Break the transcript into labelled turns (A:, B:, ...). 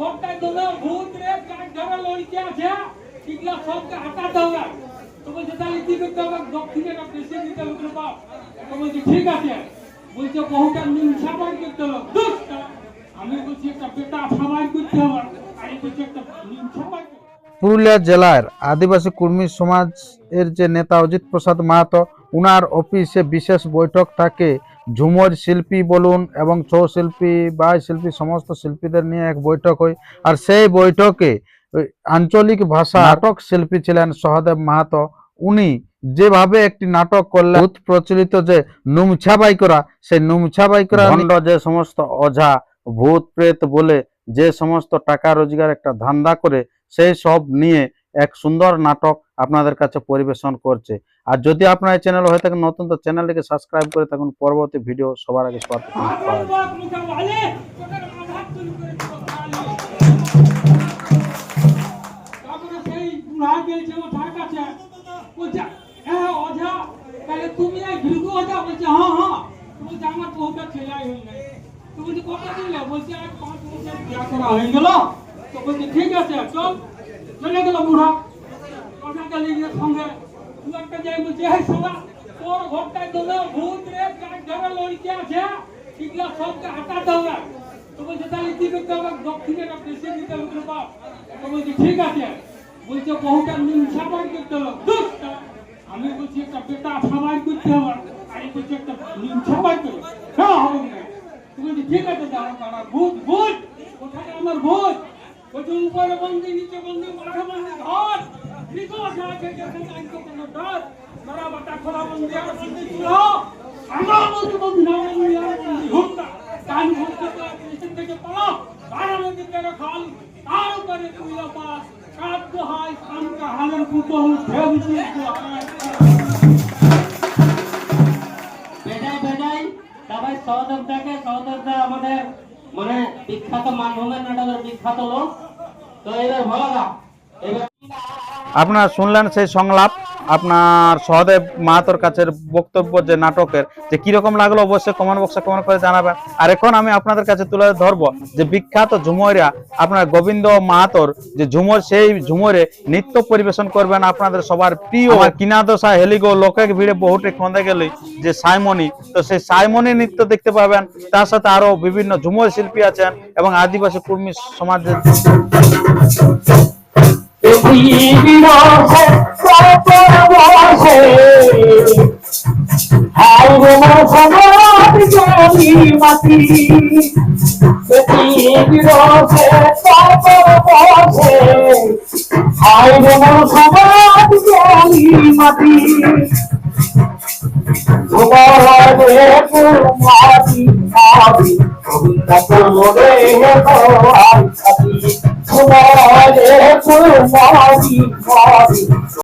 A: ঘরটায় তোমরা ভূত রে কাক ধরে লড়িতে আছে এগুলা সবকে হাঁটাতে হবে। তো বলছে তাহলে কি করতে হবে, দক্ষিণে একটা বেশি দিতে হবে বাপ। তো বলছে ঠিক আছে, বলছে বহুটা নুন সাবাই করতে হবে। দুষ্ট আমি বলছি একটা বেটা সাবাই করতে হবে, আর এই বলছে একটা নুন সাবাই।
B: পুরুলিয়া জেলার আদিবাসী কর্মী সমাজ এর যে নেতা অজিত প্রসাদ মাহাতো, উনার অফিসে বিশেষ বৈঠক থাকে। ঝুমর শিল্পী বলুন এবং ছৌ শিল্পী বাই শিল্পী সমস্ত শিল্পীদের নিয়ে এক বৈঠক হয়। আর সেই বৈঠকে আঞ্চলিক ভাষা নাটক শিল্পী ছিলেন সহদেব মাহাতো। উনি যেভাবে একটি নাটক করলেন, ভূত প্রচলিত যে নুমছাবাই করা, সেই নুমছাবাই করা ভণ্ড যে সমস্ত অঝা ভূত প্রেত বলে যে সমস্ত টাকা রোজগার একটা ধান্দা করে, সেই সব নিয়ে এক সুন্দর নাটক আপনাদের কাছে পরিবেশন করছে। আর যদি আপনার এই চ্যানেল হয়ে থাকেন নতুন, তো চ্যানেলটিকে সাবস্ক্রাইব করে থাকুন পরবর্তী ভিডিও সবার আগে পাওয়ার জন্য।
A: তারপরে সেই বুড়া গেছে ওঠার কাছে, বলছে হ্যাঁ অঝা তাহলে তুমি এই ভিগু অঝা? বলছে হ্যাঁ হ্যাঁ। বলছে আমার বহুটা ছেলাই হয়ে নাই। তো বলছে কত দিলে? বলছে আর 5 বছর বিয়া করা হয়ে গেল। তো বলছে ঠিক আছে চল। চলে গেল বুড়া। অঝা গেলে সঙ্গে একটা যাই, বলছে এই শালা তোর ঘরটায় তোমরা ভূত রে কাক ধরে লড়িতে আছে এগুলা সবকে হাঁটাতে হবে। তো বলছে তাহলে কি করতে হবে, দক্ষিণে একটা বেশি দিতে হবে বাপ। তো বলছে ঠিক আছে, বলছে বহুটা নুন সাবাই করতে হবে। দুষ্ট আমি বলছি একটা বেটা সাবাই করতে হবে, আর এই বলছে একটা নুন সাবাই করবে। হ্যাঁ হবে না। তো বলছে ঠিক আছে যাও কারা ভূত ভূত কোথায় আমার ভূত? বলছে উপরে বন্দি নিচে বন্দি মাঠে বন্দি ঘর লিখো আছে যেখানে আইতো কোনো ডর মারা বাটা খোলা বন্দি আর বন্দি ছিল আমরা বলতে বন্দি না বন্দি আর বন্দি হুন্ডা কান ভুলতে তো স্টেশন থেকে পালো বারো নদী তেরো খাল তার উপরে তুইলা পাস কাট দোহাই খানকা হালের পুতুল ফেলছি
C: বেটাই বেটাই সবাই সহদেবটাকে, সহদেবটা আমাদের মানে বিখ্যাত মানভূমের নাটকের বিখ্যাত লোক। তো এবার ভালো না, এবার
B: আপনারা শুনলেন সেই সংলাপ আপনার সহদেব মাহাতোর কাছের বক্তব্য যে নাটকের, যে কিরকম লাগলো অবশ্যই কমেন্ট বক্সে কমেন্ট করে জানাবেন। আর এখন আমি আপনাদের কাছে তুলে ধরবো যে বিখ্যাত ঝুমরিয়া আপনার গোবিন্দ মাহাতোর যে ঝুমর, সেই ঝুমরে নৃত্য পরিবেশন করবেন আপনাদের সবার প্রিয় কিনাদশা হেলিগো লোকের ভিড়ে বহুটে খন্দে গেলে যে সাইমনি। তো সেই সাইমনি নৃত্য দেখতে পাবেন। তার সাথে আরো বিভিন্ন ঝুমর শিল্পী আছেন এবং আদিবাসী কর্মী সমাজের